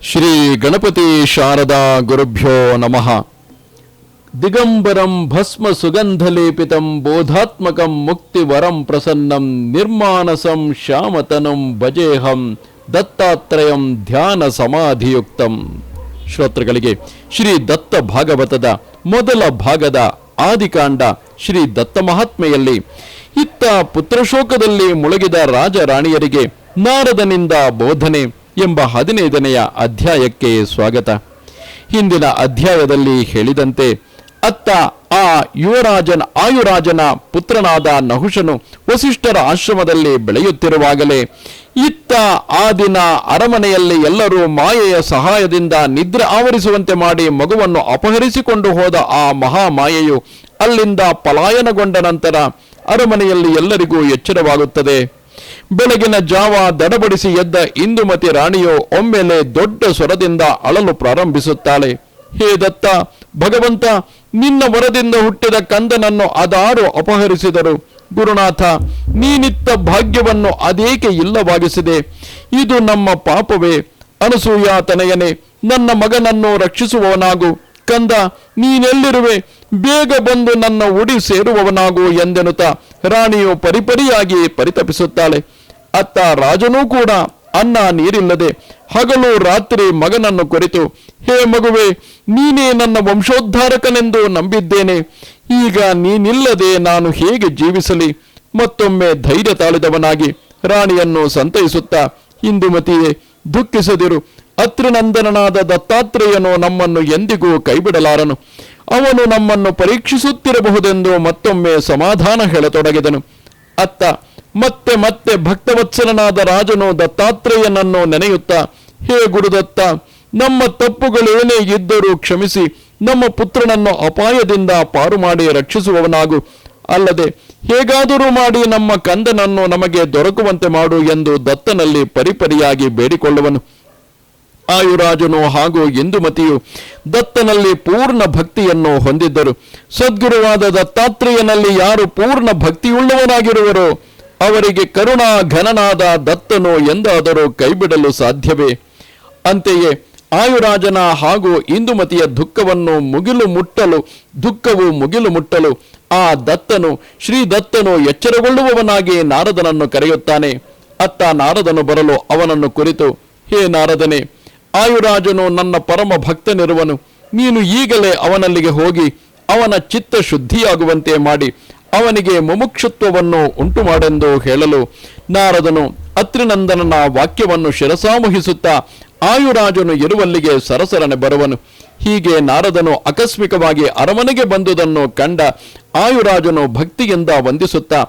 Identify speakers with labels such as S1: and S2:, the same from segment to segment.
S1: ಶ್ರೀ ಗಣಪತಿ ಶಾರದಾ ಗುರುಭ್ಯೋ ನಮಃ. ದಿಗಂಬರಂ ಭಸ್ಮ ಸುಗಂಧಲೇಪಿತಂ ಬೋಧಾತ್ಮಕಂ ಮುಕ್ತಿವರಂ ಪ್ರಸನ್ನಂ ನಿರ್ಮಾನಸಂ ಶ್ಯಾಮತನಂ ಭಜೇಹಂ ದತ್ತಾತ್ರೇಯಂ ಧ್ಯಾನ ಸಮಾಧಿಯುಕ್ತಂ. ಶ್ರೋತೃಗಳಿಗೆ ಶ್ರೀ ದತ್ತ ಭಾಗವತದ ಮೊದಲ ಭಾಗದ ಆದಿಕಾಂಡ ಶ್ರೀ ದತ್ತ ಮಹಾತ್ಮೆಯಲ್ಲಿ ಇತ್ತ ಪುತ್ರಶೋಕದಲ್ಲಿ ಮುಳುಗಿದ ರಾಜರಾಣಿಯರಿಗೆ ನಾರದನಿಂದ ಬೋಧನೆ ಎಂಬ 15ನೆಯ ಅಧ್ಯಾಯಕ್ಕೆ ಸ್ವಾಗತ. ಹಿಂದಿನ ಅಧ್ಯಾಯದಲ್ಲಿ ಹೇಳಿದಂತೆ ಅತ್ತ ಆ ಆಯುರಾಜನ ಪುತ್ರನಾದ ನಹುಷನು ವಸಿಷ್ಠರ ಆಶ್ರಮದಲ್ಲಿ ಬೆಳೆಯುತ್ತಿರುವಾಗಲೇ ಇತ್ತ ಆ ದಿನ ಅರಮನೆಯಲ್ಲಿ ಎಲ್ಲರೂ ಮಾಯೆಯ ಸಹಾಯದಿಂದ ನಿದ್ರೆ ಆವರಿಸುವಂತೆ ಮಾಡಿ ಮಗುವನ್ನು ಅಪಹರಿಸಿಕೊಂಡು ಹೋದ ಆ ಮಹಾಮಾಯೆಯು ಅಲ್ಲಿಂದ ಪಲಾಯನಗೊಂಡ ನಂತರ ಅರಮನೆಯಲ್ಲಿ ಎಲ್ಲರಿಗೂ ಎಚ್ಚರವಾಗುತ್ತದೆ. ಬೆಳಗಿನ ಜಾವ ದಡಬಡಿಸಿ ಎದ್ದ ಇಂದುಮತಿ ರಾಣಿಯು ಒಮ್ಮೆಲೆ ದೊಡ್ಡ ಸ್ವರದಿಂದ ಅಳಲು ಪ್ರಾರಂಭಿಸುತ್ತಾಳೆ. ಹೇ ದತ್ತ, ಭಗವಂತ, ನಿನ್ನ ವರದಿಂದ ಹುಟ್ಟಿದ ಕಂದನನ್ನು ಅದಾರು ಅಪಹರಿಸಿದರು. ಗುರುನಾಥ, ನೀನಿತ್ತ ಭಾಗ್ಯವನ್ನು ಅದೇಕೆ ಇಲ್ಲವಾಗಿಸಿದೆ? ಇದು ನಮ್ಮ ಪಾಪವೇ. ಅನಸೂಯ ತನಯನೆ, ನನ್ನ ಮಗನನ್ನು ರಕ್ಷಿಸುವವನಾಗು. ಕಂದ, ನೀನೆಲ್ಲಿರುವೆ? ಬೇಗ ಬಂದು ನನ್ನ ಉಡಿ ಸೇರುವವನಾಗು ಎಂದೆನುತ ರಾಣಿಯು ಪರಿಪರಿಯಾಗಿ ಪರಿತಪಿಸುತ್ತಾಳೆ. ಅತ್ತ ರಾಜನೂ ಕೂಡ ಅನ್ನ ನೀರಿಲ್ಲದೆ ಹಗಲು ರಾತ್ರಿ ಮಗನನ್ನು ಕುರಿತು, ಹೇ ಮಗುವೆ, ನೀನೇ ನನ್ನ ವಂಶೋದ್ಧಾರಕನೆಂದು ನಂಬಿದ್ದೇನೆ. ಈಗ ನೀನಿಲ್ಲದೆ ನಾನು ಹೇಗೆ ಜೀವಿಸಲಿ? ಮತ್ತೊಮ್ಮೆ ಧೈರ್ಯ ತಾಳಿದವನಾಗಿ ರಾಣಿಯನ್ನು ಸಂತೈಸುತ್ತಾ, ಇಂದುಮತಿಯೇ, ದುಃಖಿಸದಿರು. ಅತ್ರಿನಂದನನಾದ ದತ್ತಾತ್ರೇಯನು ನಮ್ಮನ್ನು ಎಂದಿಗೂ ಕೈಬಿಡಲಾರನು. ಅವನು ನಮ್ಮನ್ನು ಪರೀಕ್ಷಿಸುತ್ತಿರಬಹುದೆಂದು ಮತ್ತೊಮ್ಮೆ ಸಮಾಧಾನ ಹೇಳತೊಡಗಿದನು. ಅತ್ತ ಮತ್ತೆ ಮತ್ತೆ ಭಕ್ತವತ್ಸಲನಾದ ರಾಜನು ದತ್ತಾತ್ರೇಯನನ್ನು ನೆನೆಯುತ್ತಾ, ಹೇ ಗುರುದತ್ತ, ನಮ್ಮ ತಪ್ಪುಗಳೇನೇ ಇದ್ದರೂ ಕ್ಷಮಿಸಿ ನಮ್ಮ ಪುತ್ರನನ್ನು ಅಪಾಯದಿಂದ ಪಾರು ಮಾಡಿ ರಕ್ಷಿಸುವವನಾಗು. ಅಲ್ಲದೆ ಹೇಗಾದರೂ ಮಾಡಿ ನಮ್ಮ ಕಂದನನ್ನು ನಮಗೆ ದೊರಕುವಂತೆ ಮಾಡು ಎಂದು ದತ್ತನಲ್ಲಿ ಪರಿಪರಿಯಾಗಿ ಬೇಡಿಕೊಳ್ಳುವನು. ಆಯುರಾಜನು ಹಾಗೂ ಇಂದುಮತಿಯು ದತ್ತನಲ್ಲಿ ಪೂರ್ಣ ಭಕ್ತಿಯನ್ನು ಹೊಂದಿದ್ದರು. ಸದ್ಗುರುವಾದ ದತ್ತಾತ್ರೇಯನಲ್ಲಿ ಯಾರು ಪೂರ್ಣ ಭಕ್ತಿಯುಳ್ಳವರಾಗಿರುವರೋ ಅವರಿಗೆ ಕರುಣಾ ಘನನಾದ ದತ್ತನು ಎಂದಾದರೂ ಕೈಬಿಡಲು ಸಾಧ್ಯವೇ? ಅಂತೆಯೇ ಆಯುರಾಜನ ಹಾಗೂ ಇಂದುಮತಿಯ ದುಃಖವು ಮುಗಿಲು ಮುಟ್ಟಲು ಆ ದತ್ತನು, ಶ್ರೀ ದತ್ತನು ಎಚ್ಚರಗೊಳ್ಳುವವನಾಗಿ ನಾರದನನ್ನು ಕರೆಯುತ್ತಾನೆ. ಅತ್ತ ನಾರದನು ಬರಲು ಅವನನ್ನು ಕುರಿತು, ಹೇ ನಾರದನೇ, ಆಯುರಾಜನು ನನ್ನ ಪರಮ ಭಕ್ತನಿರುವನು. ನೀನು ಈಗಲೇ ಅವನಲ್ಲಿಗೆ ಹೋಗಿ ಅವನ ಚಿತ್ತ ಶುದ್ಧಿಯಾಗುವಂತೆ ಮಾಡಿ ಅವನಿಗೆ ಮುಮುಕ್ಷತ್ವವನ್ನು ಉಂಟು ಮಾಡೆಂದು ಹೇಳಲು ನಾರದನು ಅತ್ರಿನಂದನನ ವಾಕ್ಯವನ್ನು ಶಿರಸಾಮುಹಿಸುತ್ತಾ ಆಯುರಾಜನು ಇರುವಲ್ಲಿಗೆ ಸರಸರನೆ ಬರುವನು. ಹೀಗೆ ನಾರದನು ಆಕಸ್ಮಿಕವಾಗಿ ಅರಮನೆಗೆ ಬಂದುದನ್ನು ಕಂಡ ಆಯುರಾಜನು ಭಕ್ತಿಯಿಂದ ವಂದಿಸುತ್ತಾ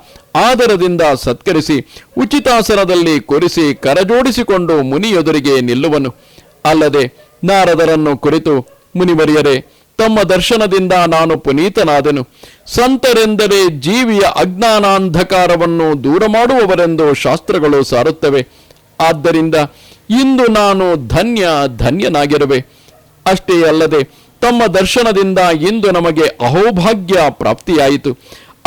S1: ಆದರದಿಂದ ಸತ್ಕರಿಸಿ ಉಚಿತಾಸನದಲ್ಲಿ ಕೂರಿಸಿ ಕರಜೋಡಿಸಿಕೊಂಡು ಮುನಿಯೆದುರಿಗೆ ನಿಲ್ಲುವನು. ಅಲ್ಲದೆ ನಾರದರನ್ನು ಕುರಿತು, ಮುನಿವರಿಯರೇ, ತಮ್ಮ ದರ್ಶನದಿಂದ ನಾನು ಪುನೀತನಾದೆನು. ಸಂತರೆಂದರೆ ಜೀವಿಯ ಅಜ್ಞಾನಾಂಧಕಾರವನ್ನು ದೂರ ಮಾಡುವವರೆಂದು ಶಾಸ್ತ್ರಗಳು ಸಾರುತ್ತವೆ. ಆದ್ದರಿಂದ ಇಂದು ನಾನು ಧನ್ಯನಾಗಿರುವೆ. ಅಷ್ಟೇ ಅಲ್ಲದೆ ತಮ್ಮ ದರ್ಶನದಿಂದ ಇಂದು ನಮಗೆ ಅಹೋಭಾಗ್ಯ ಪ್ರಾಪ್ತಿಯಾಯಿತು.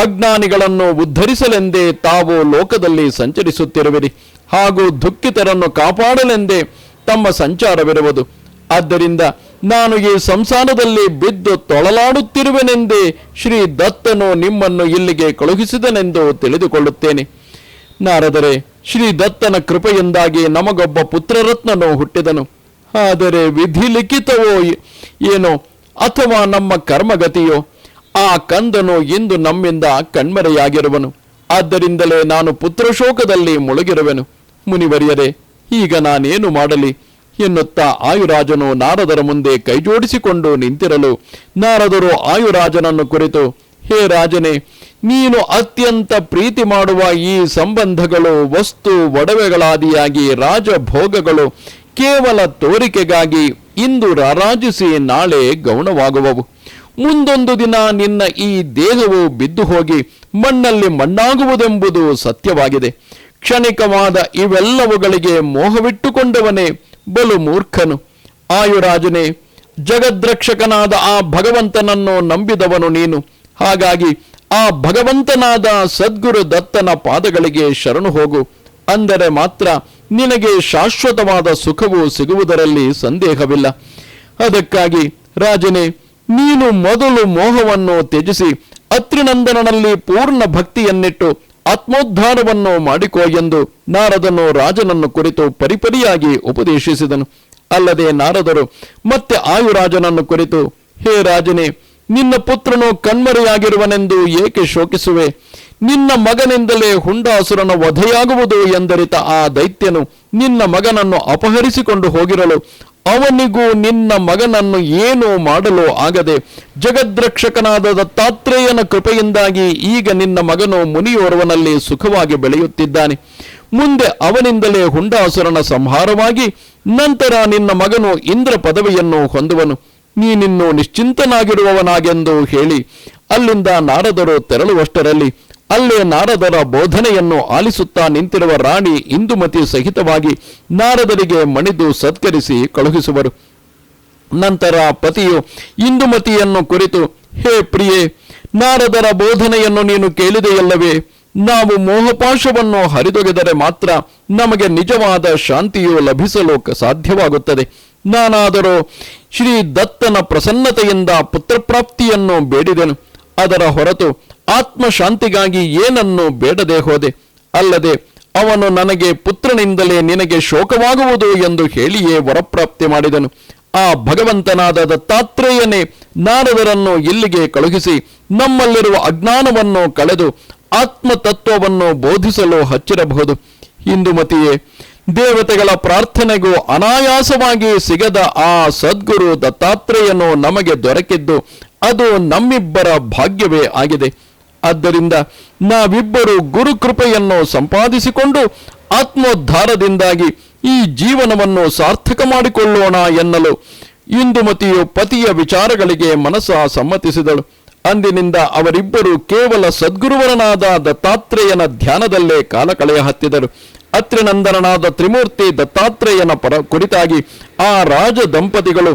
S1: ಅಜ್ಞಾನಿಗಳನ್ನು ಉದ್ಧರಿಸಲೆಂದೇ ತಾವು ಲೋಕದಲ್ಲಿ ಸಂಚರಿಸುತ್ತಿರುವಿರಿ, ಹಾಗೂ ದುಃಖಿತರನ್ನು ಕಾಪಾಡಲೆಂದೇ ತಮ್ಮ ಸಂಚಾರವಿರುವುದು. ಆದ್ದರಿಂದ ನಾನು ಈ ಸಂಸಾರದಲ್ಲಿ ಬಿದ್ದು ತೊಳಲಾಡುತ್ತಿರುವೆನೆಂದೇ ಶ್ರೀ ದತ್ತನು ನಿಮ್ಮನ್ನು ಇಲ್ಲಿಗೆ ಕಳುಹಿಸಿದನೆಂದು ತಿಳಿದುಕೊಳ್ಳುತ್ತೇನೆ. ನಾರದರೆ, ಶ್ರೀ ದತ್ತನ ಕೃಪೆಯಿಂದಾಗಿ ನಮಗೊಬ್ಬ ಪುತ್ರರತ್ನನು ಹುಟ್ಟಿದನು. ಆದರೆ ವಿಧಿ ಲಿಖಿತವೋ ಏನೋ ಅಥವಾ ನಮ್ಮ ಕರ್ಮಗತಿಯೋ, ಆ ಕಂದನು ಇಂದು ನಮ್ಮಿಂದ ಕಣ್ಮರೆಯಾಗಿರುವನು. ಆದ್ದರಿಂದಲೇ ನಾನು ಪುತ್ರಶೋಕದಲ್ಲಿ ಮುಳುಗಿರುವೆನು. ಮುನಿವರಿಯರೇ, ಈಗ ನಾನೇನು ಮಾಡಲಿ ಎನ್ನುತ್ತಾ ಆಯುರಾಜನು ನಾರದರ ಮುಂದೆ ಕೈಜೋಡಿಸಿಕೊಂಡು ನಿಂತಿರಲು ನಾರದರು ಆಯುರಾಜನನ್ನು ಕುರಿತು, ಹೇ ರಾಜನೇ, ನೀನು ಅತ್ಯಂತ ಪ್ರೀತಿ ಮಾಡುವ ಈ ಸಂಬಂಧಗಳು, ವಸ್ತು ಒಡವೆಗಳಾದಿಯಾಗಿ ರಾಜಭೋಗಗಳು ಕೇವಲ ತೋರಿಕೆಗಾಗಿ ಇಂದು ರಾರಾಜಿಸಿ ನಾಳೆ ಗೌಣವಾಗುವವು. ಮುಂದೊಂದು ದಿನ ನಿನ್ನ ಈ ದೇಹವು ಬಿದ್ದು ಹೋಗಿ ಮಣ್ಣಲ್ಲಿ ಮಣ್ಣಾಗುವುದೆಂಬುದು ಸತ್ಯವಾಗಿದೆ. ಕ್ಷಣಿಕವಾದ ಇವೆಲ್ಲವುಗಳಿಗೆ ಮೋಹವಿಟ್ಟುಕೊಂಡವನೇ ಬಲು ಮೂರ್ಖನು. ಆಯುರಾಜನೇ, ಜಗದ್ರಕ್ಷಕನಾದ ಆ ಭಗವಂತನನ್ನು ನಂಬಿದವನು ನೀನು. ಹಾಗಾಗಿ ಆ ಭಗವಂತನಾದ ಸದ್ಗುರು ದತ್ತನ ಪಾದಗಳಿಗೆ ಶರಣು ಹೋಗು. ಅಂದರೆ ಮಾತ್ರ ನಿನಗೆ ಶಾಶ್ವತವಾದ ಸುಖವು ಸಿಗುವುದರಲ್ಲಿ ಸಂದೇಹವಿಲ್ಲ. ಅದಕ್ಕಾಗಿ ರಾಜನೇ, ನೀನು ಮೊದಲು ಮೋಹವನ್ನು ತ್ಯಜಿಸಿ ಅತ್ರಿನಂದನನಲ್ಲಿ ಪೂರ್ಣ ಭಕ್ತಿಯನ್ನಿಟ್ಟು ಆತ್ಮೋದ್ಧಾರವನ್ನು ಮಾಡಿಕೋ ಎಂದು ನಾರದನು ರಾಜನನ್ನು ಕುರಿತು ಪರಿಪರಿಯಾಗಿ ಉಪದೇಶಿಸಿದನು. ಅಲ್ಲದೆ ನಾರದರು ಮತ್ತೆ ಆಯುರಾಜನನ್ನು ಕುರಿತು, ಹೇ ರಾಜನೇ, ನಿನ್ನ ಪುತ್ರನು ಕಣ್ಮರೆಯಾಗಿರುವನೆಂದು ಏಕೆ ಶೋಕಿಸುವೆ? ನಿನ್ನ ಮಗನಿಂದಲೇ ಹುಂಡಾಸುರನ ವಧೆಯಾಗುವುದು ಎಂದರಿತ ಆ ದೈತ್ಯನು ನಿನ್ನ ಮಗನನ್ನು ಅಪಹರಿಸಿಕೊಂಡು ಹೋಗಿರಲು ಅವನಿಗೂ ನಿನ್ನ ಮಗನನ್ನು ಏನೂ ಮಾಡಲು ಆಗದೆ ಜಗದ್ರಕ್ಷಕನಾದ ದತ್ತಾತ್ರೇಯನ ಕೃಪೆಯಿಂದಾಗಿ ಈಗ ನಿನ್ನ ಮಗನು ಮುನಿಯೋರ್ವನಲ್ಲಿ ಸುಖವಾಗಿ ಬೆಳೆಯುತ್ತಿದ್ದಾನೆ. ಮುಂದೆ ಅವನಿಂದಲೇ ಹುಂಡಾಸುರನ ಸಂಹಾರವಾಗಿ ನಂತರ ನಿನ್ನ ಮಗನು ಇಂದ್ರ ಪದವಿಯನ್ನು ಹೊಂದುವನು. ನೀನಿನ್ನು ನಿಶ್ಚಿಂತನಾಗಿರುವವನಾಗೆಂದು ಹೇಳಿ ಅಲ್ಲಿಂದ ನಾರದರು ತೆರಳುವಷ್ಟರಲ್ಲಿ ಅಲ್ಲೇ ನಾರದರ ಬೋಧನೆಯನ್ನು ಆಲಿಸುತ್ತಾ ನಿಂತಿರುವ ರಾಣಿ ಇಂದುಮತಿ ಸಹಿತವಾಗಿ ನಾರದರಿಗೆ ಮಣಿದು ಸತ್ಕರಿಸಿ ಕಳುಹಿಸುವರು. ನಂತರ ಪತಿಯು ಇಂದುಮತಿಯನ್ನು ಕುರಿತು, ಹೇ ಪ್ರಿಯೆ, ನಾರದರ ಬೋಧನೆಯನ್ನು ನೀನು ಕೇಳಿದೆಯಲ್ಲವೇ? ನಾವು ಮೋಹಪಾಶವನ್ನು ಹರಿದೊಗೆದರೆ ಮಾತ್ರ ನಮಗೆ ನಿಜವಾದ ಶಾಂತಿಯು ಲಭಿಸಲು ಸಾಧ್ಯವಾಗುತ್ತದೆ. ನಾನಾದರೂ ಶ್ರೀ ದತ್ತನ ಪ್ರಸನ್ನತೆಯಿಂದ ಪುತ್ರಪ್ರಾಪ್ತಿಯನ್ನು ಬೇಡಿದೆನು. ಅದರ ಹೊರತು ಆತ್ಮಶಾಂತಿಗಾಗಿ ಏನನ್ನು ಬೇಡದೆ ಹೋದೆ. ಅಲ್ಲದೆ ಅವನು ನನಗೆ ಪುತ್ರನಿಂದಲೇ ನಿನಗೆ ಶೋಕವಾಗುವುದು ಎಂದು ಹೇಳಿಯೇ ವರಪ್ರಾಪ್ತಿ ಮಾಡಿದನು. ಆ ಭಗವಂತನಾದ ದತ್ತಾತ್ರೇಯನೇ ನಾರದರನ್ನು ಇಲ್ಲಿಗೆ ಕಳುಹಿಸಿ ನಮ್ಮಲ್ಲಿರುವ ಅಜ್ಞಾನವನ್ನು ಕಳೆದು ಆತ್ಮತತ್ವವನ್ನು ಬೋಧಿಸಲು ಹಚ್ಚಿರಬಹುದು. ಇಂದುಮತಿಯೇ, ದೇವತೆಗಳ ಪ್ರಾರ್ಥನೆಗೂ ಅನಾಯಾಸವಾಗಿ ಸಿಗದ ಆ ಸದ್ಗುರು ದತ್ತಾತ್ರೇಯನು ನಮಗೆ ದೊರಕಿದ್ದು ಅದು ನಮ್ಮಿಬ್ಬರ ಭಾಗ್ಯವೇ ಆಗಿದೆ. ಆದ್ದರಿಂದ ನಾವಿಬ್ಬರು ಗುರುಕೃಪೆಯನ್ನು ಸಂಪಾದಿಸಿಕೊಂಡು ಆತ್ಮೋದ್ಧಾರದಿಂದಾಗಿ ಈ ಜೀವನವನ್ನು ಸಾರ್ಥಕ ಮಾಡಿಕೊಳ್ಳೋಣ ಎನ್ನಲು ಇಂದುಮತಿಯು ಪತಿಯ ವಿಚಾರಗಳಿಗೆ ಮನಸ್ಸ ಸಮ್ಮತಿಸಿದಳು. ಅಂದಿನಿಂದ ಅವರಿಬ್ಬರು ಕೇವಲ ಸದ್ಗುರುವರನಾದ ದತ್ತಾತ್ರೇಯನ ಧ್ಯಾನದಲ್ಲೇ ಕಾಲ ಕಳೆಯ ಹತ್ತಿದರು. ಅತ್ರಿನಂದನನಾದ ತ್ರಿಮೂರ್ತಿ ದತ್ತಾತ್ರೇಯನ ಕುರಿತಾಗಿ ಆ ರಾಜ ದಂಪತಿಗಳು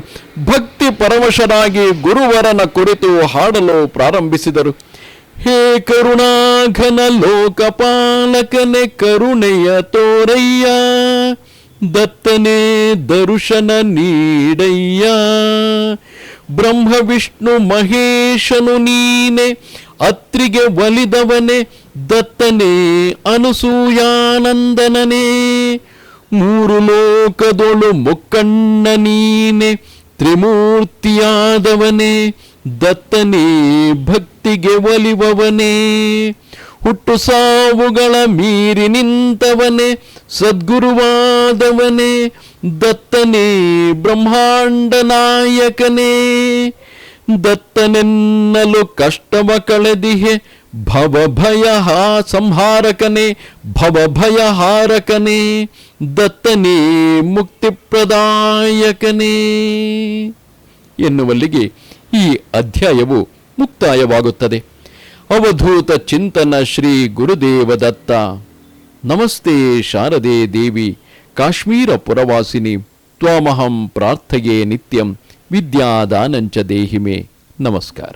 S1: ಭಕ್ತಿ ಪರವಶರಾಗಿ ಗುರುವರನ ಕುರಿತು ಹಾಡಲು ಪ್ರಾರಂಭಿಸಿದರು. ಹೇ ಕರುಣಾಘನ ಲೋಕಪಾಲಕನೆ ಕರುಣೆಯ ತೋರಯ್ಯ, ದತ್ತನೇ ದರುಶನ ನೀಡಯ್ಯ, ಬ್ರಹ್ಮ ವಿಷ್ಣು ಮಹೇಶನು ನೀನೆ, ಅತ್ರಿಗೆ ಒಲಿದವನೇ ದತ್ತನೇ ಅನುಸೂಯಾನಂದನನೇ, ಮೂರು ಲೋಕದೊಳು ಮುಕ್ಕಣ್ಣ ನೀನೆ, ತ್ರಿಮೂರ್ತಿಯಾದವನೇ ದತ್ತನೇ ಭಕ್ತಿಗೆ ಒಲಿವವನೇ, ಹುಟ್ಟು ಸಾವುಗಳ ಮೀರಿ ನಿಂತವನೇ ಸದ್ಗುರುವಾದವನೇ ದತ್ತನೇ ಬ್ರಹ್ಮಾಂಡ ನಾಯಕನೇ, ದತ್ತನೆನ್ನಲು ಕಷ್ಟವ ಕಳೆದಿಹೆ ಭವಭಯ ಸಂಹಾರಕನೇ, ಭವಭಯಹಾರಕನೇ ದತ್ತನೇ ಮುಕ್ತಿಪ್ರದಾಯಕನೇ ಎನ್ನುವಲ್ಲಿಗೆ ಈ ಅಧ್ಯಾಯವು ಮುಕ್ತಾಯವಾಗುತ್ತದೆ. ಅವಧೂತ ಚಿಂತನ ಶ್ರೀ ಗುರುದೇವ ದತ್ತ. ನಮಸ್ತೆ ಶಾರದೆ ದೇವಿ ಕಾಶ್ಮೀರ ಪುರವಾಸಿನಿ, ತ್ವಾಮಹಂ ಪ್ರಾರ್ಥಯೇ ನಿತ್ಯಂ, ವಿದ್ಯಾದಾನಂಚ ದೇಹಿಮೆ. ನಮಸ್ಕಾರ.